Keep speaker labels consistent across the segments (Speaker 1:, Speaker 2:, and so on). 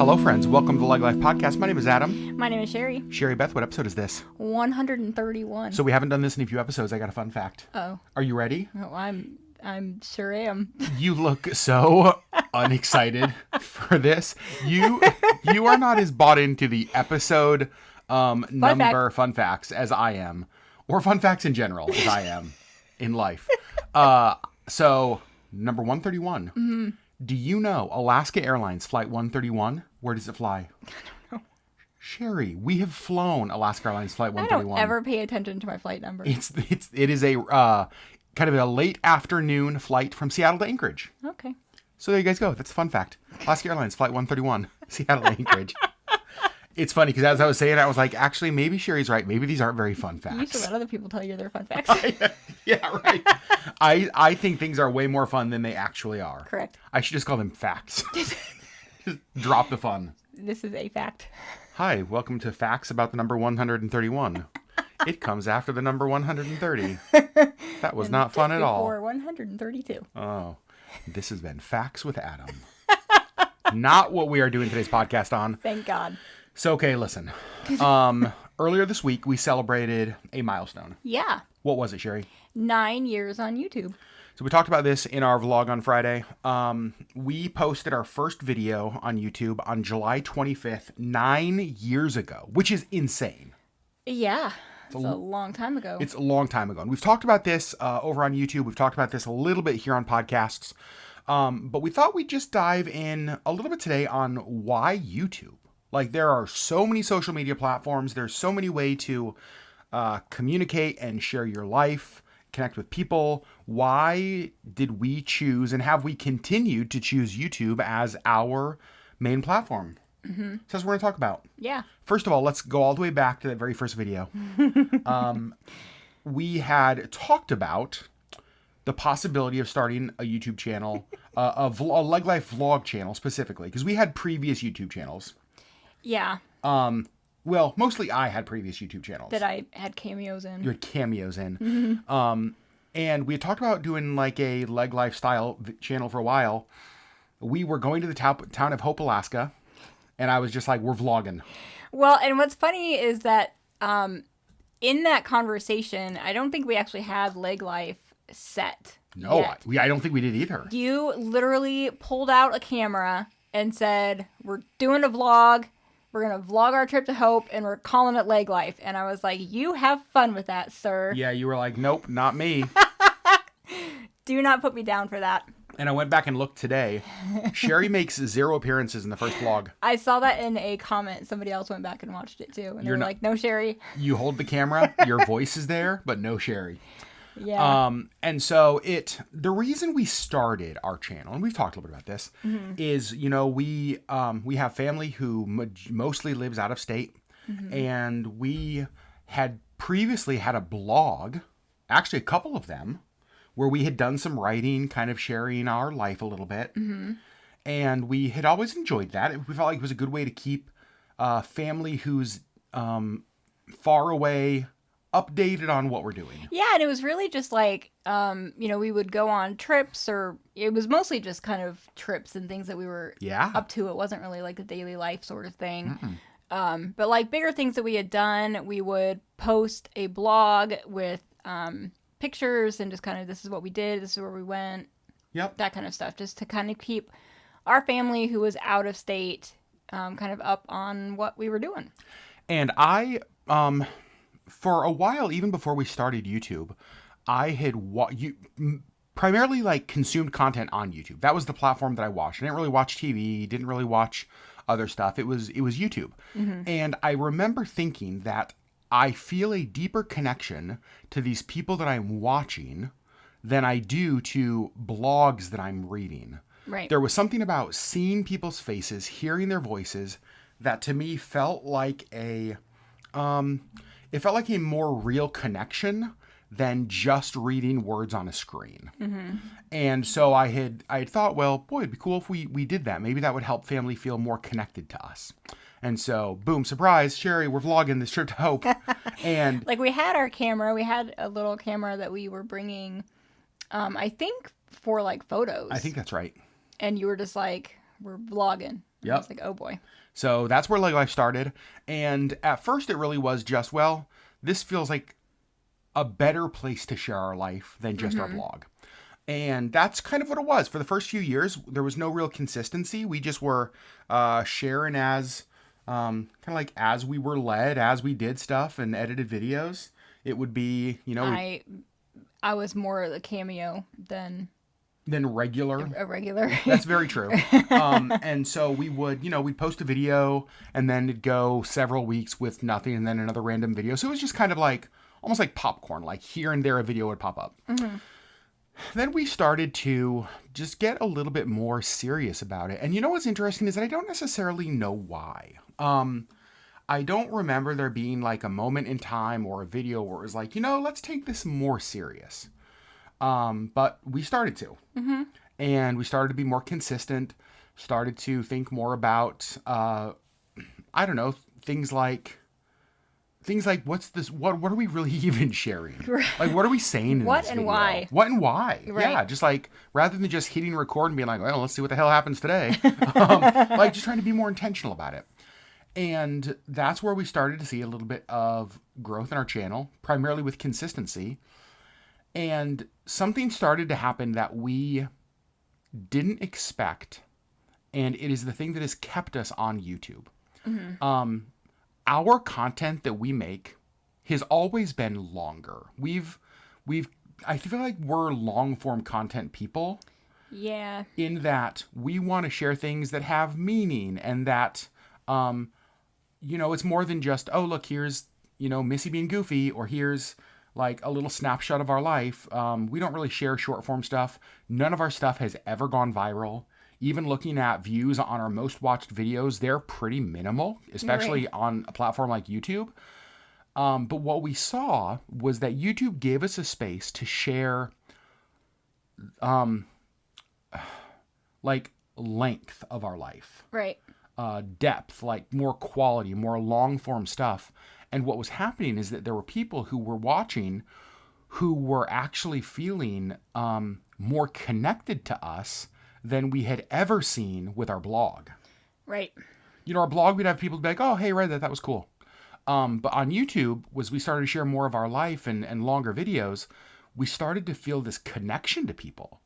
Speaker 1: Hello, friends. Welcome to the LeggLife podcast. My name is Adam.
Speaker 2: My name is Sherry.
Speaker 1: Sherry Beth, what episode is this?
Speaker 2: 131.
Speaker 1: So we haven't done this in a few episodes. I got a fun fact.
Speaker 2: Oh.
Speaker 1: Are you ready?
Speaker 2: Oh, I'm sure am.
Speaker 1: You look so unexcited for this. You are not as bought into the episode fun facts as I am, or fun facts in general as I am in life. So number 131. Mm-hmm. Do you know Alaska Airlines Flight 131? Where does it fly?
Speaker 2: I don't know.
Speaker 1: Sherry, we have flown Alaska Airlines Flight 131.
Speaker 2: I don't ever pay attention to my flight number.
Speaker 1: It is a kind of a late afternoon flight from Seattle to Anchorage.
Speaker 2: Okay.
Speaker 1: So there you guys go. That's a fun fact. Alaska Airlines Flight 131, Seattle to Anchorage. It's funny because as I was saying, I was like, actually, maybe Sherry's right. Maybe these aren't very fun facts.
Speaker 2: You should let other people tell you they're fun facts.
Speaker 1: Yeah, right. I think things are way more fun than they actually are.
Speaker 2: Correct.
Speaker 1: I should just call them facts. Just drop the fun.
Speaker 2: This is a fact.
Speaker 1: Hi, welcome to Facts about the number 131. It comes after the number 130. That was not fun at all.
Speaker 2: Before 132.
Speaker 1: Oh, this has been Facts with Adam. Not what we are doing today's podcast on.
Speaker 2: Thank God.
Speaker 1: So, okay, listen. Earlier this week, we celebrated a milestone.
Speaker 2: Yeah.
Speaker 1: What was it, Sherry?
Speaker 2: 9 years on YouTube.
Speaker 1: So we talked about this in our vlog on Friday. We posted our first video on YouTube on July 25th, 9 years ago, which is insane.
Speaker 2: Yeah. It's a long time ago.
Speaker 1: It's a long time ago. And we've talked about this over on YouTube. We've talked about this a little bit here on podcasts. But we thought we'd just dive in a little bit today on why YouTube. Like, there are so many social media platforms. There's so many ways to communicate and share your life, connect with people. Why did we choose and have we continued to choose YouTube as our main platform? Mm-hmm. So that's what we're going to talk about.
Speaker 2: Yeah.
Speaker 1: First of all, let's go all the way back to that very first video. We had talked about the possibility of starting a YouTube channel, a LeggLife vlog channel specifically, because we had previous YouTube channels.
Speaker 2: Yeah.
Speaker 1: Well, mostly I had previous YouTube channels.
Speaker 2: That I had cameos in.
Speaker 1: You had cameos in.
Speaker 2: Mm-hmm.
Speaker 1: And we had talked about doing like a LeggLife style channel for a while. We were going to the town of Hope, Alaska. And I was just like, we're vlogging.
Speaker 2: Well, and what's funny is that in that conversation, I don't think we actually had LeggLife set.
Speaker 1: No,
Speaker 2: yet.
Speaker 1: I don't think we did either.
Speaker 2: You literally pulled out a camera and said, we're doing a vlog. We're going to vlog our trip to Hope, and we're calling it LeggLife. And I was like, you have fun with that, sir.
Speaker 1: Yeah, you were like, nope, not me.
Speaker 2: Do not put me down for that.
Speaker 1: And I went back and looked today. Sherry makes 0 appearances in the first vlog.
Speaker 2: I saw that in a comment. Somebody else went back and watched it, too. And they were like, no, Sherry.
Speaker 1: You hold the camera, your voice is there, but no Sherry.
Speaker 2: Yeah.
Speaker 1: And so the reason we started our channel, and we've talked a little bit about this, mm-hmm. is, we have family who mostly lives out of state. Mm-hmm. And we had previously had a blog, actually a couple of them, where we had done some writing, kind of sharing our life a little bit. Mm-hmm. And we had always enjoyed that. We felt like it was a good way to keep family who's far away updated on what we're doing.
Speaker 2: Yeah, and it was really just like, we would go on trips, or it was mostly just kind of trips and things that we were up to. It wasn't really like a daily life sort of thing. But like bigger things that we had done, we would post a blog with pictures and just kind of, this is what we did, this is where we went. Yep. That kind of stuff, just to kind of keep our family who was out of state kind of up on what we were doing.
Speaker 1: And I, for a while, even before we started YouTube, I had primarily like consumed content on YouTube. That was the platform that I watched. I didn't really watch TV, didn't really watch other stuff. It was YouTube. Mm-hmm. And I remember thinking that I feel a deeper connection to these people that I'm watching than I do to blogs that I'm reading.
Speaker 2: Right.
Speaker 1: There was something about seeing people's faces, hearing their voices, that to me felt like a more real connection than just reading words on a screen. Mm-hmm. And so I had thought, well, boy, it'd be cool if we did that. Maybe that would help family feel more connected to us. And so, boom, surprise, Sherry, we're vlogging this trip to Hope. And
Speaker 2: like, we had our camera. We had a little camera that we were bringing, I think, for like photos.
Speaker 1: I think that's right.
Speaker 2: And you were just like, we're vlogging. Yep. I was like, oh boy.
Speaker 1: So that's where LeggLife started. And at first it really was just, well, this feels like a better place to share our life than just our blog. And that's kind of what it was. For the first few years, there was no real consistency. We just were sharing as kind of like as we were led, as we did stuff and edited videos. It would be,
Speaker 2: I was more the cameo than
Speaker 1: regular.
Speaker 2: A regular.
Speaker 1: That's very true. And so we would, we'd post a video and then it'd go several weeks with nothing and then another random video. So it was just kind of like, almost like popcorn, like here and there a video would pop up. Mm-hmm. Then we started to just get a little bit more serious about it. And what's interesting is that I don't necessarily know why. I don't remember there being like a moment in time or a video where it was like, let's take this more serious. But we started to. Mm-hmm. And we started to be more consistent, started to think more about, things like what's this, what are we really even sharing? Like, what are we saying in
Speaker 2: what
Speaker 1: this
Speaker 2: and
Speaker 1: video?
Speaker 2: why?
Speaker 1: What and why?
Speaker 2: Right.
Speaker 1: Yeah, just like, rather than just hitting record and being like, well, let's see what the hell happens today. Like, just trying to be more intentional about it. And that's where we started to see a little bit of growth in our channel, primarily with consistency. And something started to happen that we didn't expect. And it is the thing that has kept us on YouTube. Mm-hmm. Our content that we make has always been longer. I feel like we're long form content people.
Speaker 2: Yeah.
Speaker 1: In that we want to share things that have meaning and that, it's more than just, oh, look, here's, Missy being goofy, or here's like a little snapshot of our life. We don't really share short form stuff. None of our stuff has ever gone viral. Even looking at views on our most watched videos, they're pretty minimal, especially on a platform like YouTube. But what we saw was that YouTube gave us a space to share like length of our life.
Speaker 2: Right.
Speaker 1: Depth, like more quality, more long form stuff. And what was happening is that there were people who were watching who were actually feeling more connected to us than we had ever seen with our blog.
Speaker 2: Right.
Speaker 1: Our blog, we'd have people be like, oh, hey, read that. That was cool. But on YouTube, as we started to share more of our life and longer videos, we started to feel this connection to people.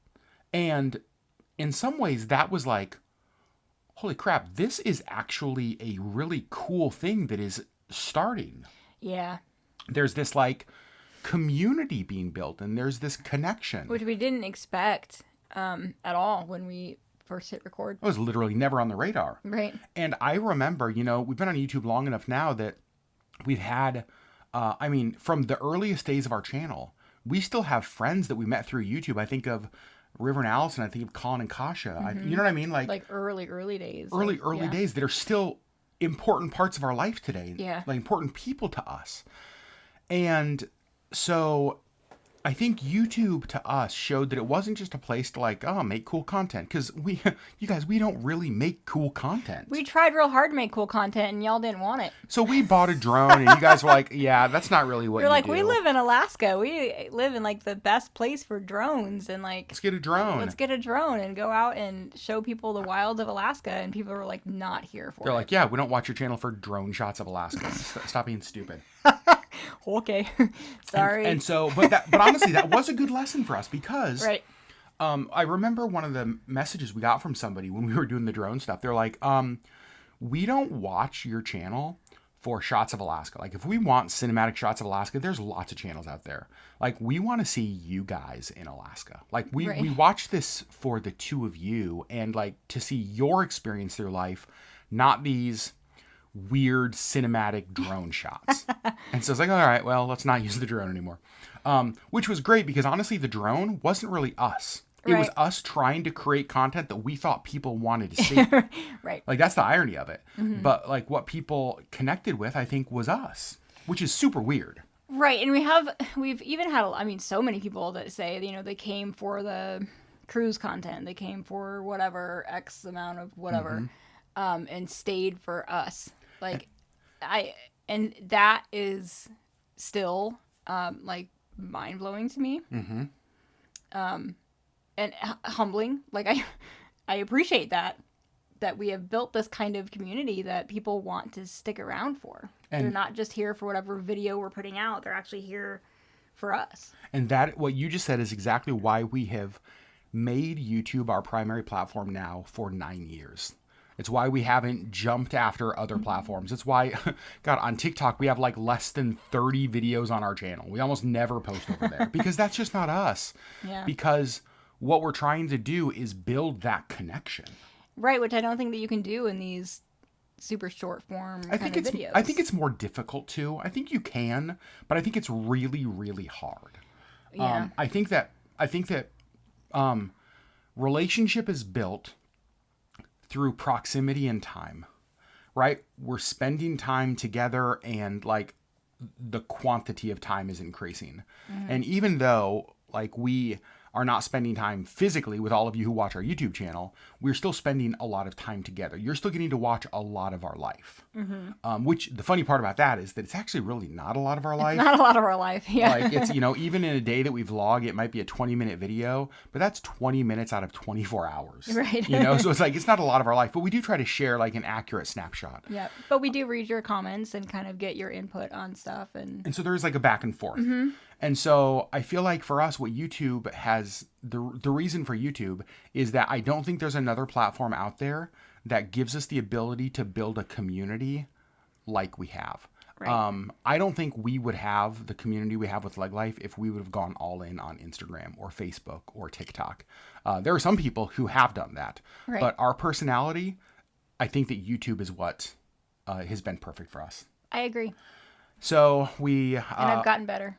Speaker 1: And in some ways, that was like, holy crap, this is actually a really cool thing that is starting.
Speaker 2: Yeah.
Speaker 1: There's this like community being built and there's this connection.
Speaker 2: Which we didn't expect at all when we first hit record.
Speaker 1: It was literally never on the radar.
Speaker 2: Right.
Speaker 1: And I remember, we've been on YouTube long enough now that we've had, from the earliest days of our channel, we still have friends that we met through YouTube. I think of River and Allison. I think of Colin and Kasha. Mm-hmm. You know what I mean? Like
Speaker 2: early days.
Speaker 1: Early days that are still important parts of our life today.
Speaker 2: Yeah.
Speaker 1: Like important people to us. And so I think YouTube to us showed that it wasn't just a place to like, make cool content. Because you guys, we don't really make cool content.
Speaker 2: We tried real hard to make cool content and y'all didn't want it.
Speaker 1: So we bought a drone and you guys were like, yeah, that's not really what
Speaker 2: You're like,
Speaker 1: do.
Speaker 2: We live in Alaska. We live in like the best place for drones and like.
Speaker 1: Let's get a drone.
Speaker 2: Let's get a drone and go out and show people the wilds of Alaska. And people were like not here for it.
Speaker 1: They're like, yeah, we don't watch your channel for drone shots of Alaska. Stop being stupid.
Speaker 2: Okay. Sorry.
Speaker 1: And so, but honestly, that was a good lesson for us because
Speaker 2: right.
Speaker 1: I remember one of the messages we got from somebody when we were doing the drone stuff. They're like, we don't watch your channel for shots of Alaska. Like if we want cinematic shots of Alaska, there's lots of channels out there. Like we want to see you guys in Alaska. Like we watch this for the two of you and like to see your experience through life, not these weird cinematic drone shots. And so it's like, all right, well, let's not use the drone anymore. Which was great because honestly, the drone wasn't really us. It was us trying to create content that we thought people wanted to see.
Speaker 2: Right.
Speaker 1: Like that's the irony of it. Mm-hmm. But like what people connected with, I think, was us, which is super weird.
Speaker 2: Right. And we've even had, so many people that say, they came for the cruise content. They came for whatever, X amount of whatever, and stayed for us. Like and that is still, mind blowing to me. Mm-hmm. And humbling. Like I appreciate that that we have built this kind of community that people want to stick around for. And they're not just here for whatever video we're putting out. They're actually here for us.
Speaker 1: And that, what you just said, is exactly why we have made YouTube our primary platform now for 9 years. It's why we haven't jumped after other platforms. It's why, God, on TikTok, we have like less than 30 videos on our channel. We almost never post over there because that's just not us.
Speaker 2: Yeah.
Speaker 1: Because what we're trying to do is build that connection.
Speaker 2: Right, which I don't think that you can do in these super short form videos.
Speaker 1: I think it's more difficult to. I think you can, but I think it's really, really hard.
Speaker 2: Yeah.
Speaker 1: I think that relationship is built through proximity and time, right? We're spending time together, and like the quantity of time is increasing. Mm-hmm. And even though like we are not spending time physically with all of you who watch our YouTube channel, we're still spending a lot of time together. You're still getting to watch a lot of our life. Mm-hmm. Which the funny part about that is that it's actually really not a lot of our life.
Speaker 2: It's not a lot of our life, yeah.
Speaker 1: Like it's, even in a day that we vlog, it might be a 20-minute video, but that's 20 minutes out of 24 hours.
Speaker 2: Right.
Speaker 1: So it's like, it's not a lot of our life, but we do try to share like an accurate snapshot.
Speaker 2: Yeah, but we do read your comments and kind of get your input on stuff. And
Speaker 1: so there's like a back and forth. Mm-hmm. And so I feel like for us, what YouTube has, the reason for YouTube is that I don't think there's another platform out there that gives us the ability to build a community like we have. Right. I don't think we would have the community we have with LeggLife if we would have gone all in on Instagram or Facebook or TikTok. There are some people who have done that, right. But our personality, I think that YouTube is what has been perfect for us.
Speaker 2: I agree.
Speaker 1: So
Speaker 2: and I've gotten better.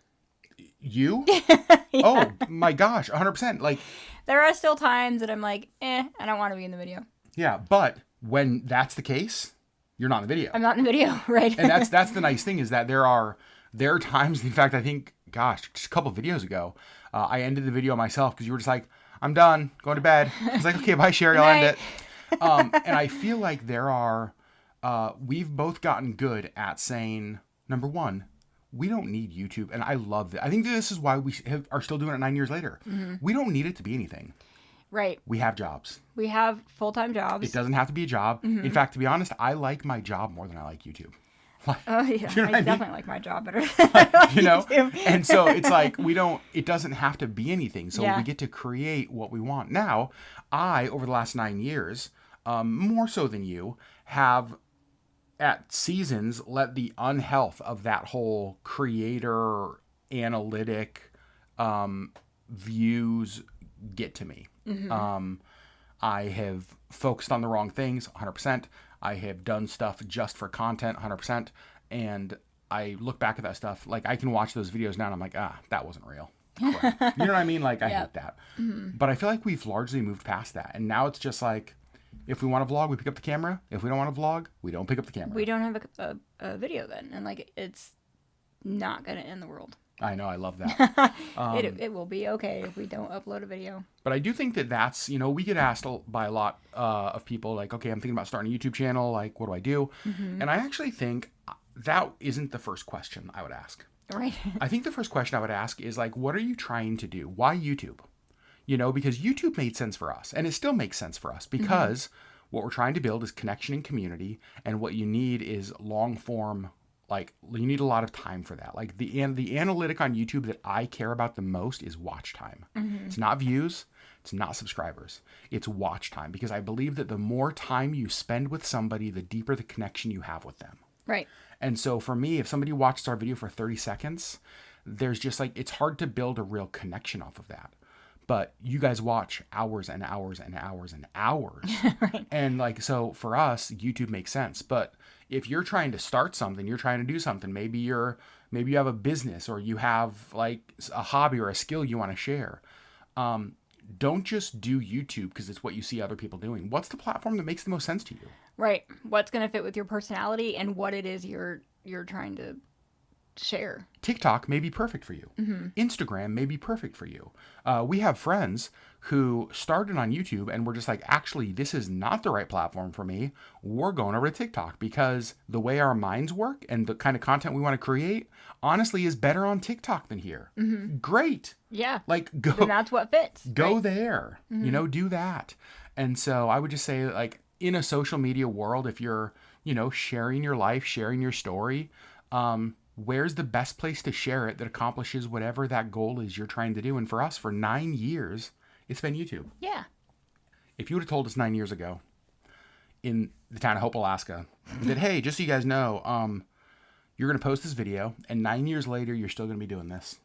Speaker 1: You? Yeah. Oh my gosh, 100%. Like,
Speaker 2: there are still times that I'm like, I don't want to be in the video.
Speaker 1: Yeah, but when that's the case, you're not in the video.
Speaker 2: I'm not in the video, right?
Speaker 1: And that's the nice thing, is that there are times. In fact, I think, gosh, just a couple of videos ago, I ended the video myself because you were just like, "I'm done, going to bed." I was like, "Okay, bye, Sherry, I'll end it." And I feel like we've both gotten good at saying, number one, we don't need YouTube. And I love that. I think this is why we are still doing it 9 years later. Mm-hmm. We don't need it to be anything.
Speaker 2: Right.
Speaker 1: We have jobs.
Speaker 2: We have full-time jobs.
Speaker 1: It doesn't have to be a job. Mm-hmm. In fact, to be honest, I like my job more than I like YouTube.
Speaker 2: Oh, yeah. I definitely like my job better than
Speaker 1: YouTube. And so it's like, it doesn't have to be anything. So we get to create what we want. Now, over the last 9 years, more so than you, have at seasons let the unhealth of that whole creator analytic views get to me. Mm-hmm. I have focused on the wrong things 100%. I have done stuff just for content 100%. And I look back at that stuff, like I can watch those videos now and I'm like, that wasn't real. You know what I mean? Like I hate that. Mm-hmm. But I feel like we've largely moved past that. And now it's just like, if we want to vlog, we pick up the camera. If we don't want to vlog, we don't pick up the camera.
Speaker 2: We don't have a video then. And like, it's not going to end the world.
Speaker 1: I know. I love that.
Speaker 2: It will be okay if we don't upload a video.
Speaker 1: But I do think that that's, we get asked by a lot of people like, okay, I'm thinking about starting a YouTube channel. Like, what do I do? Mm-hmm. And I actually think that isn't the first question I would ask.
Speaker 2: Right.
Speaker 1: I think the first question I would ask is like, what are you trying to do? Why YouTube? Because YouTube made sense for us, and it still makes sense for us because what we're trying to build is connection and community. And what you need is long form. Like, you need a lot of time for that. Like the analytic on YouTube that I care about the most is watch time. Mm-hmm. It's not views. It's not subscribers. It's watch time, because I believe that the more time you spend with somebody, the deeper the connection you have with them.
Speaker 2: Right.
Speaker 1: And so for me, if somebody watches our video for 30 seconds, there's just like, it's hard to build a real connection off of that. But you guys watch hours and hours and hours and hours. Right. And like, so for us, YouTube makes sense. But if you're trying to start something, you're trying to do something, maybe you have a business, or you have like a hobby or a skill you want to share. Don't just do YouTube because it's what you see other people doing. What's the platform that makes the most sense to you?
Speaker 2: Right. What's going to fit with your personality and what it is you're trying to share.
Speaker 1: TikTok may be perfect for you. Mm-hmm. Instagram may be perfect for you. We have friends who started on YouTube and were just like, actually, this is not the right platform for me. We're going over to TikTok because the way our minds work and the kind of content we want to create, honestly, is better on TikTok than here. Mm-hmm. Great.
Speaker 2: Yeah.
Speaker 1: Like, go.
Speaker 2: Then that's what fits.
Speaker 1: Go
Speaker 2: right?
Speaker 1: there. Mm-hmm. Do that. And so I would just say, like, in a social media world, if you're, sharing your life, sharing your story, where's the best place to share it that accomplishes whatever that goal is you're trying to do? And for us, for 9 years, it's been YouTube.
Speaker 2: Yeah.
Speaker 1: If you would have told us 9 years ago in the town of Hope, Alaska, that, hey, just so you guys know, you're going to post this video, and 9 years later, you're still going to be doing this.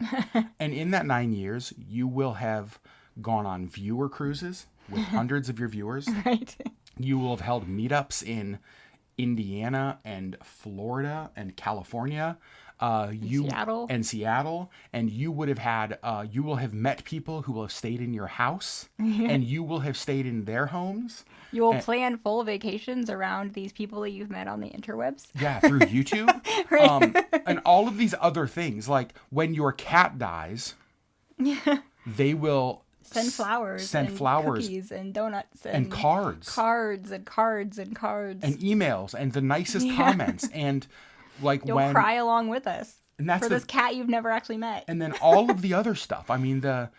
Speaker 1: And in that 9 years, you will have gone on viewer cruises with hundreds of your viewers.
Speaker 2: Right.
Speaker 1: You will have held meetups in Indiana and Florida and California. Seattle, and you would have had, you will have met people who will have stayed in your house, and you will have stayed in their homes.
Speaker 2: You will plan full vacations around these people that you've met on the interwebs.
Speaker 1: Yeah, through YouTube. Right. And all of these other things, like when your cat dies, they will
Speaker 2: send flowers, cookies and donuts and
Speaker 1: cards
Speaker 2: and
Speaker 1: emails and the nicest comments, and like
Speaker 2: you'll cry along with us for this cat you've never actually met.
Speaker 1: And then all of the other stuff. I mean, the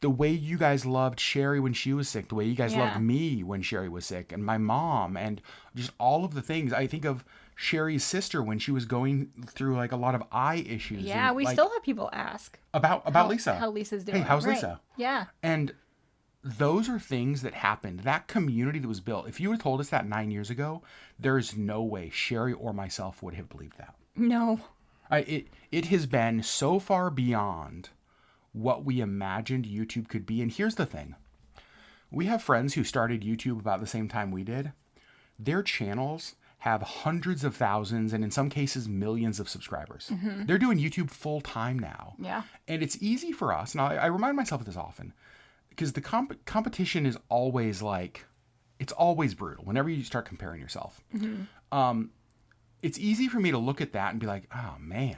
Speaker 1: way you guys loved Sherry when she was sick, the way you guys loved me when Sherry was sick, and my mom, and just all of the things. I think of Sherry's sister when she was going through like a lot of eye issues.
Speaker 2: Yeah,
Speaker 1: and,
Speaker 2: we still have people ask
Speaker 1: about Lisa.
Speaker 2: How Lisa's doing.
Speaker 1: Hey, how's Lisa?
Speaker 2: Yeah.
Speaker 1: And those are things that happened. That community that was built. If you would have told us that 9 years ago, there is no way Sherry or myself would have believed that.
Speaker 2: No.
Speaker 1: It has been so far beyond what we imagined YouTube could be. And here's the thing. We have friends who started YouTube about the same time we did. Their channels have hundreds of thousands and in some cases millions of subscribers. Mm-hmm. They're doing YouTube full time now.
Speaker 2: Yeah. And
Speaker 1: it's easy for us. And I remind myself of this often because the competition is always it's always brutal whenever you start comparing yourself. Mm-hmm. It's easy for me to look at that and be like, oh man,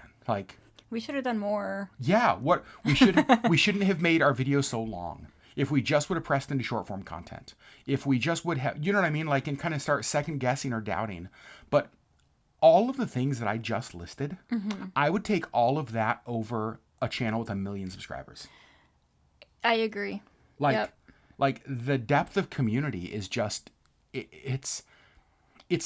Speaker 2: we should have done more.
Speaker 1: Yeah, we shouldn't have made our videos so long. If we just would have pressed into short form content, if we just would have, you know what I mean? And kind of start second guessing or doubting. But all of the things that I just listed, mm-hmm. I would take all of that over a channel with 1 million subscribers.
Speaker 2: I agree.
Speaker 1: The depth of community is just, it's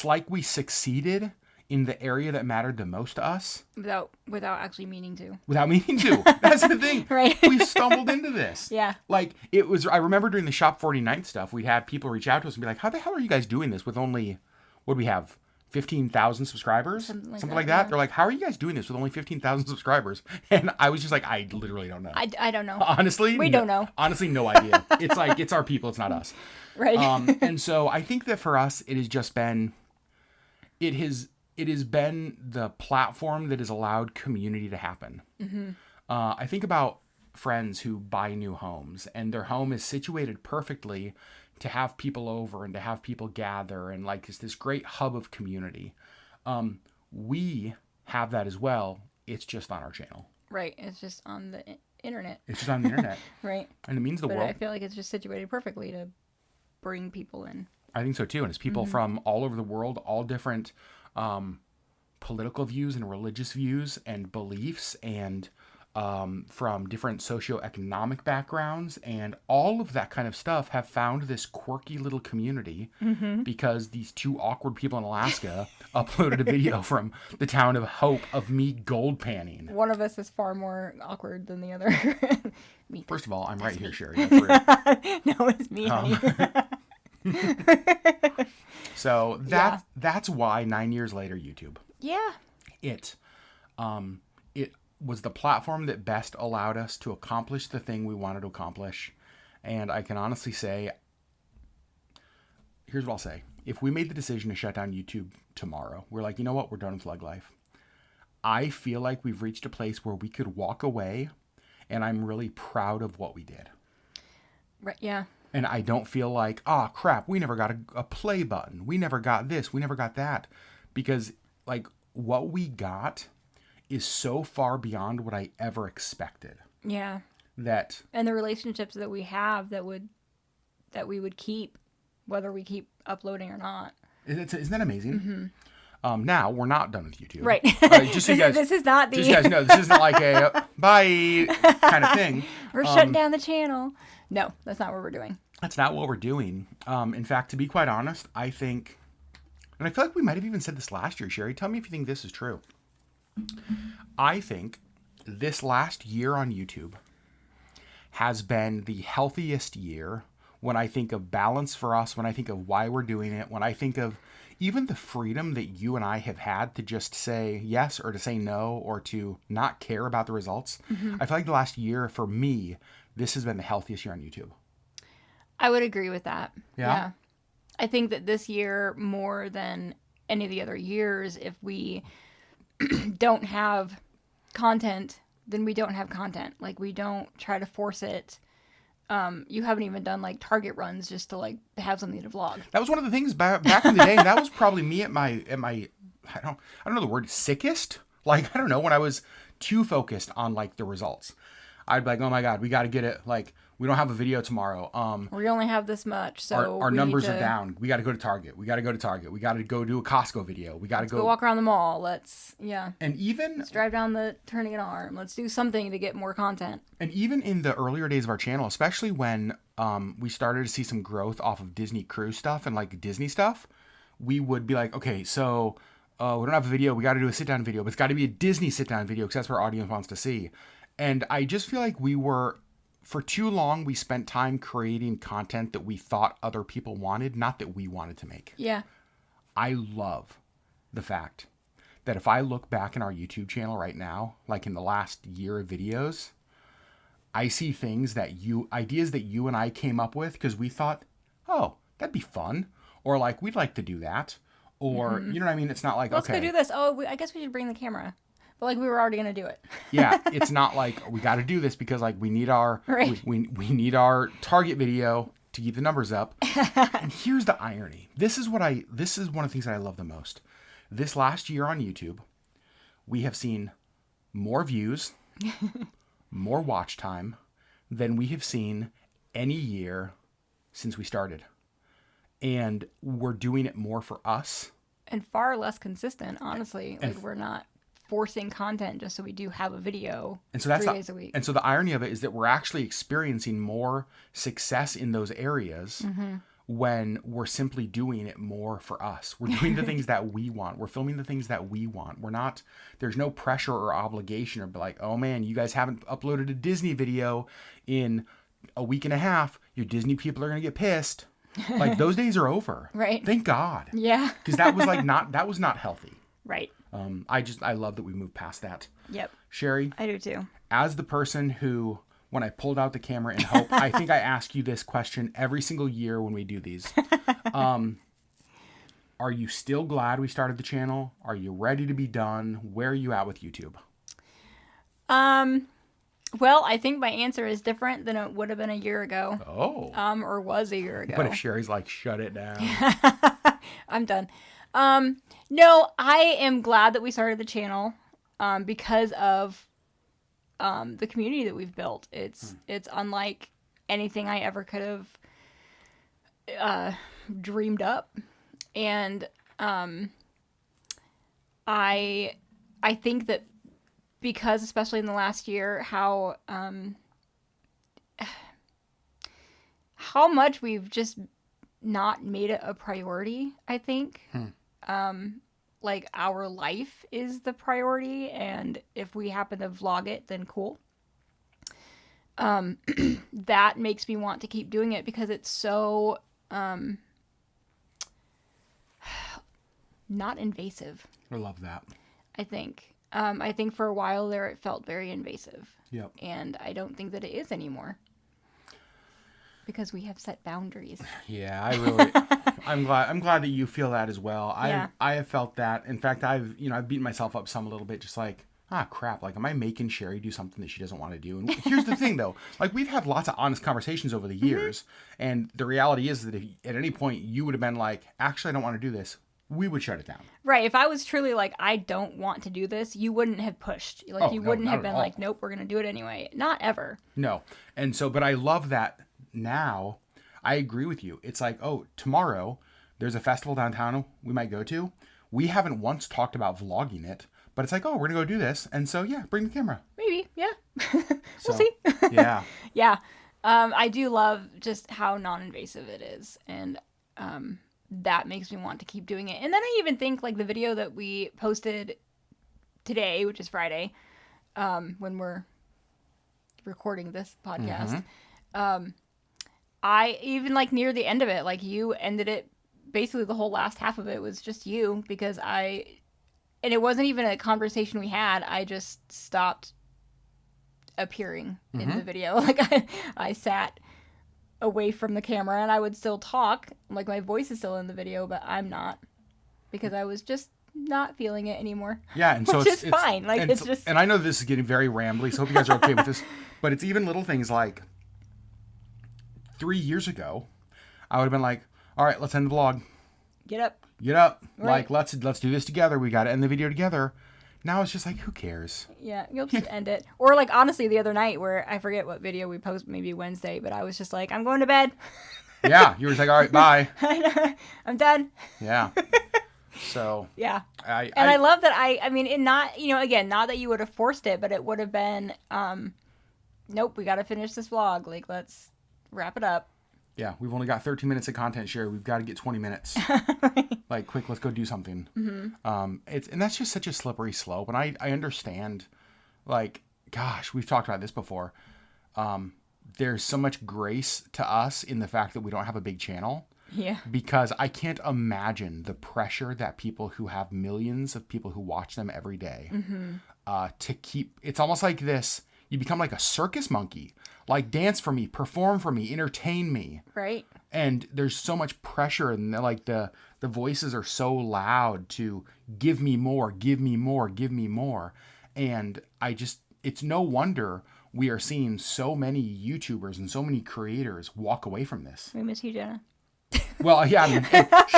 Speaker 1: like we succeeded in the area that mattered the most to us.
Speaker 2: Without actually meaning to.
Speaker 1: Without meaning to. That's the thing.
Speaker 2: Right.
Speaker 1: We stumbled into this.
Speaker 2: Yeah.
Speaker 1: I remember during the Shop 49th stuff, we'd have people reach out to us and be like, how the hell are you guys doing this with only, what do we have, 15,000 subscribers? Something like that. Yeah. They're like, how are you guys doing this with only 15,000 subscribers? And I was just like, I literally don't know.
Speaker 2: I don't know.
Speaker 1: Honestly.
Speaker 2: We don't know.
Speaker 1: Honestly, no idea. It's like, it's our people, it's not us.
Speaker 2: Right.
Speaker 1: And so I think that for us, it has just been, it has been the platform that has allowed community to happen. Mm-hmm. I think about friends who buy new homes and their home is situated perfectly to have people over and to have people gather and it's this great hub of community. We have that as well. It's just on our channel.
Speaker 2: Right. It's just on the internet.
Speaker 1: It's just on the internet.
Speaker 2: Right.
Speaker 1: And it means the world.
Speaker 2: I feel like it's just situated perfectly to bring people in.
Speaker 1: I think so too. And it's people mm-hmm. from all over the world, all different political views and religious views and beliefs and from different socioeconomic backgrounds, and all of that kind of stuff have found this quirky little community mm-hmm. because these two awkward people in Alaska uploaded a video from the town of Hope of me gold panning.
Speaker 2: One of us is far more awkward than the other.
Speaker 1: First of all, I'm right here, Sherry.
Speaker 2: No, it's me.
Speaker 1: So that's why 9 years later, YouTube.
Speaker 2: Yeah.
Speaker 1: It was the platform that best allowed us to accomplish the thing we wanted to accomplish. And I can honestly say, here's what I'll say. If we made the decision to shut down YouTube tomorrow, we're like, you know what? We're done with LeggLife. I feel like we've reached a place where we could walk away, and I'm really proud of what we did.
Speaker 2: Right. Yeah.
Speaker 1: And I don't feel like, oh, crap, we never got a play button. We never got this. We never got that. Because, what we got is so far beyond what I ever expected.
Speaker 2: Yeah.
Speaker 1: And
Speaker 2: the relationships that we have that we would keep, whether we keep uploading or not.
Speaker 1: Isn't that amazing? Mm-hmm. Now, we're not done with YouTube.
Speaker 2: Right.
Speaker 1: Just so you guys,
Speaker 2: this is not the...
Speaker 1: Just so you guys know, this isn't like a bye kind of thing.
Speaker 2: We're shutting down the channel. No, that's not what we're doing.
Speaker 1: That's not what we're doing. In fact, to be quite honest, I think, and I feel like we might have even said this last year, Sherry. Tell me if you think this is true. I think this last year on YouTube has been the healthiest year when I think of balance for us, when I think of why we're doing it, when I think of even the freedom that you and I have had to just say yes or to say no or to not care about the results. I feel like the last year for me, this has been the healthiest year on YouTube.
Speaker 2: I would agree with that.
Speaker 1: Yeah.
Speaker 2: I think that this year, more than any of the other years, if we don't have content, then we don't have content. Like, we don't try to force it. You haven't even done like Target runs just to like have something to vlog.
Speaker 1: That was one of the things back in the day. That was probably me at my I don't know the word, sickest. Like, I don't know, when I was too focused on like the results. I'd be like, oh my God, we got to get it. Like, we don't have a video tomorrow.
Speaker 2: We only have this much, so
Speaker 1: our numbers are down. We got to go to Target. We got to go do a Costco video. We got to
Speaker 2: go walk around the mall.
Speaker 1: And even
Speaker 2: let's drive down the turning an arm. Let's do something to get more content.
Speaker 1: And even in the earlier days of our channel, especially when we started to see some growth off of Disney cruise stuff and like Disney stuff, we would be like, okay, so we don't have a video. We got to do a sit down video, but it's got to be a Disney sit down video because that's what our audience wants to see. And I just feel like for too long, we spent time creating content that we thought other people wanted, not that we wanted to make.
Speaker 2: Yeah.
Speaker 1: I love the fact that if I look back in our YouTube channel right now, like in the last year of videos, I see ideas that you and I came up with because we thought, oh, that'd be fun. Or like, we'd like to do that. Or, you know what I mean? It's not like,
Speaker 2: let's go do this. Oh, I guess we should bring the camera. But like, we were already going to do it.
Speaker 1: Yeah. It's not like we got to do this because like we need our,
Speaker 2: right.
Speaker 1: we need our Target video to keep the numbers up. And here's the irony. This is one of the things that I love the most. This last year on YouTube, we have seen more views, more watch time than we have seen any year since we started. And we're doing it more for us.
Speaker 2: And far less consistent, honestly. Like, we're not forcing content just so we do have a video 3 days a week.
Speaker 1: And so the irony of it is that we're actually experiencing more success in those areas when we're simply doing it more for us. We're doing the things that we want. We're filming the things that we want. There's no pressure or obligation or be like, oh man, you guys haven't uploaded a Disney video in a week and a half. Your Disney people are going to get pissed. Like, those days are over.
Speaker 2: Right.
Speaker 1: Thank God.
Speaker 2: Yeah.
Speaker 1: Because that was not healthy.
Speaker 2: Right.
Speaker 1: I love that we moved past that.
Speaker 2: Yep.
Speaker 1: Sherry.
Speaker 2: I do too.
Speaker 1: As the person who, when I pulled out the camera in hope, I think I ask you this question every single year when we do these. Are you still glad we started the channel? Are you ready to be done? Where are you at with YouTube?
Speaker 2: Well, I think my answer is different than it would have been a year ago.
Speaker 1: Oh.
Speaker 2: Or was a year ago.
Speaker 1: What if Sherry's like, shut it down?
Speaker 2: I'm done. No, I am glad that we started the channel because of the community that we've built. It's unlike anything I ever could have dreamed up. And I think that because, especially in the last year, how much we've just not made it a priority, I think. Like, our life is the priority, and if we happen to vlog it, then cool. That makes me want to keep doing it because it's so not invasive.
Speaker 1: I love that.
Speaker 2: I think for a while there it felt very invasive.
Speaker 1: Yep.
Speaker 2: And I don't think that it is anymore. Because we have set boundaries.
Speaker 1: Yeah, I'm glad that you feel that as well. I have felt that. In fact, I've beaten myself up some a little bit, just like, crap, like, am I making Sherry do something that she doesn't want to do? And here's the thing though, like, we've had lots of honest conversations over the years, and the reality is that if at any point you would have been like, actually, I don't want to do this, we would shut it down.
Speaker 2: Right. If I was truly like, I don't want to do this, you wouldn't have pushed. Like, you wouldn't have been like, nope, we're going to do it anyway. Not ever. No.
Speaker 1: And so, but I love that now. I agree with you. It's like, oh, tomorrow there's a festival downtown we might go to. We haven't once talked about vlogging it, but it's like, oh, we're going to go do this. And so, yeah, bring the camera.
Speaker 2: Maybe. Yeah. We'll see.
Speaker 1: Yeah.
Speaker 2: Yeah. I do love just how non-invasive it is, and that makes me want to keep doing it. And then I even think like the video that we posted today, which is Friday, when we're recording this podcast, I even like near the end of it, like you ended it, basically the whole last half of it was just you, because and it wasn't even a conversation we had. I just stopped appearing in the video. Like I sat away from the camera and I would still talk. Like my voice is still in the video, but I'm not, because I was just not feeling it anymore.
Speaker 1: Yeah, and so
Speaker 2: it's fine. Like
Speaker 1: and
Speaker 2: it's just.
Speaker 1: And I know this is getting very rambly, so I hope you guys are okay with this. But it's even little things like 3 years ago, I would have been like, "All right, let's end the vlog.
Speaker 2: Get up.
Speaker 1: Right. Like let's do this together. We got to end the video together." Now it's just like, who cares?
Speaker 2: Yeah, you'll just end it. Or like honestly, the other night where I forget what video we posted, maybe Wednesday, but I was just like, I'm going to bed.
Speaker 1: Yeah, you were just like, all right, bye.
Speaker 2: I'm done.
Speaker 1: Yeah. So.
Speaker 2: Yeah. I love that. I mean, it not, again, not that you would have forced it, but it would have been, nope, we got to finish this vlog. Like, let's wrap it up.
Speaker 1: Yeah, we've only got 13 minutes of content share. We've got to get 20 minutes. Like, quick, let's go do something. And that's just such a slippery slope. And I understand, like, gosh, we've talked about this before. There's so much grace to us in the fact that we don't have a big channel.
Speaker 2: Yeah.
Speaker 1: Because I can't imagine the pressure that people who have millions of people who watch them every day to keep. It's almost like this. You become like a circus monkey. Like, dance for me, perform for me, entertain me.
Speaker 2: Right. And
Speaker 1: there's so much pressure, and like the voices are so loud to give me more, give me more, give me more. And it's no wonder we are seeing so many YouTubers and so many creators walk away from this.
Speaker 2: We miss you, Jenna.
Speaker 1: Well, yeah, I mean,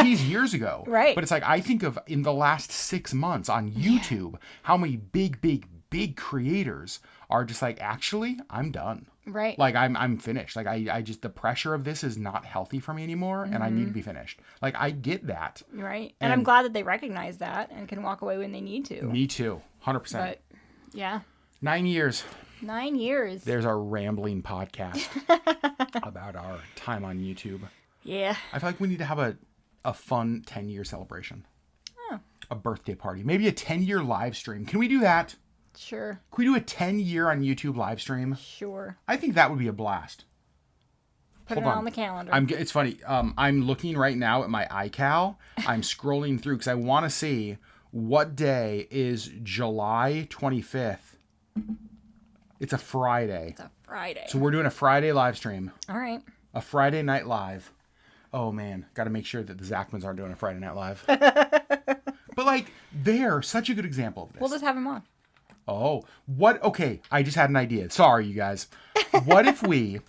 Speaker 1: she's years ago.
Speaker 2: Right.
Speaker 1: But it's like, I think of in the last 6 months on YouTube, how many big creators are just like, actually, I'm done.
Speaker 2: Right.
Speaker 1: Like, I'm finished. Like, I just, the pressure of this is not healthy for me anymore, and I need to be finished. Like, I get that.
Speaker 2: Right. And I'm glad that they recognize that and can walk away when they need to.
Speaker 1: Me too. 100%.
Speaker 2: But, yeah.
Speaker 1: 9 years.
Speaker 2: 9 years.
Speaker 1: There's our rambling podcast about our time on YouTube.
Speaker 2: Yeah.
Speaker 1: I feel like we need to have a fun 10-year celebration.
Speaker 2: Oh.
Speaker 1: A birthday party. Maybe a 10-year live stream. Can we do that?
Speaker 2: Sure.
Speaker 1: Can we do a 10-year on YouTube live stream?
Speaker 2: Sure.
Speaker 1: I think that would be a blast.
Speaker 2: Put it on the calendar.
Speaker 1: It's funny. I'm looking right now at my iCal. I'm scrolling through because I want to see what day is July 25th. It's a Friday.
Speaker 2: It's a Friday.
Speaker 1: So we're doing a Friday live stream.
Speaker 2: All right.
Speaker 1: A Friday night live. Oh, man. Got to make sure that the Zachmans aren't doing a Friday night live. But, like, they're such a good example of this.
Speaker 2: We'll just have them on.
Speaker 1: Oh, what? Okay, I just had an idea. Sorry, you guys. What if we,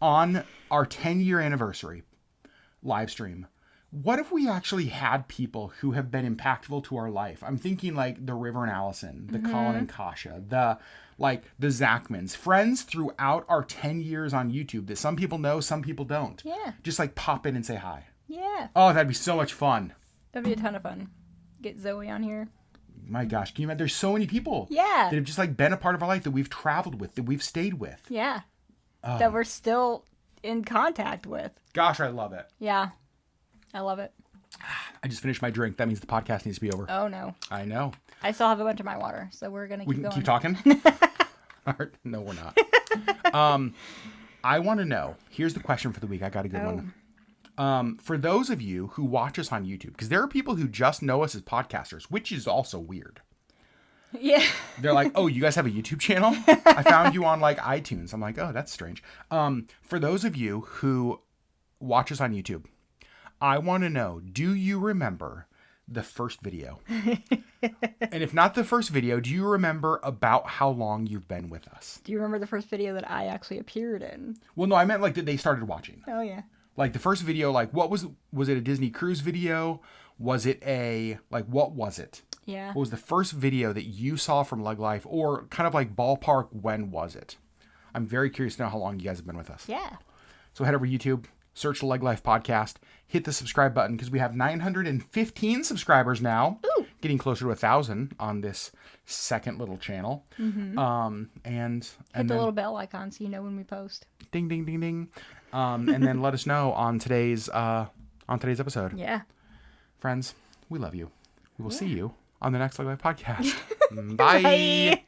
Speaker 1: on our 10-year anniversary live stream, what if we actually had people who have been impactful to our life? I'm thinking like the River and Allison, the Colin and Kasha, the Zachmans, friends throughout our 10 years on YouTube that some people know, some people don't.
Speaker 2: Yeah.
Speaker 1: Just like pop in and say hi.
Speaker 2: Yeah.
Speaker 1: Oh, that'd be so much fun.
Speaker 2: That'd be a ton of fun. Get Zoe on here.
Speaker 1: My gosh, can you imagine? There's so many people
Speaker 2: that
Speaker 1: have just like been a part of our life that we've traveled with, that we've stayed with.
Speaker 2: Yeah. That we're still in contact with.
Speaker 1: Gosh, I love it.
Speaker 2: Yeah. I love it.
Speaker 1: I just finished my drink. That means the podcast needs to be over.
Speaker 2: Oh, no.
Speaker 1: I know.
Speaker 2: I still have a bunch of my water, so we're going to keep going.
Speaker 1: Keep talking? No, we're not. I want to know. Here's the question for the week. I got a good one. For those of you who watch us on YouTube, because there are people who just know us as podcasters, which is also weird.
Speaker 2: Yeah.
Speaker 1: They're like, oh, you guys have a YouTube channel? I found you on like iTunes. I'm like, oh, that's strange. For those of you who watch us on YouTube, I want to know, do you remember the first video? And if not the first video, do you remember about how long you've been with us?
Speaker 2: Do you remember the first video that I actually appeared in?
Speaker 1: Well, no, I meant like that they started watching.
Speaker 2: Oh, yeah.
Speaker 1: Like the first video, like what was it a Disney cruise video? Was it what was it?
Speaker 2: Yeah.
Speaker 1: What was the first video that you saw from LeggLife, or kind of like ballpark, when was it? I'm very curious to know how long you guys have been with us.
Speaker 2: Yeah.
Speaker 1: So head over to YouTube, search the LeggLife podcast, hit the subscribe button because we have 915 subscribers now.
Speaker 2: Ooh.
Speaker 1: getting closer to 1,000 on this second little channel. And
Speaker 2: hit the little bell icon so you know when we post.
Speaker 1: Ding, ding, ding, ding. And then let us know on today's episode.
Speaker 2: Yeah.
Speaker 1: Friends, we love you. We will see you on the next LeggLife podcast. Bye. Bye.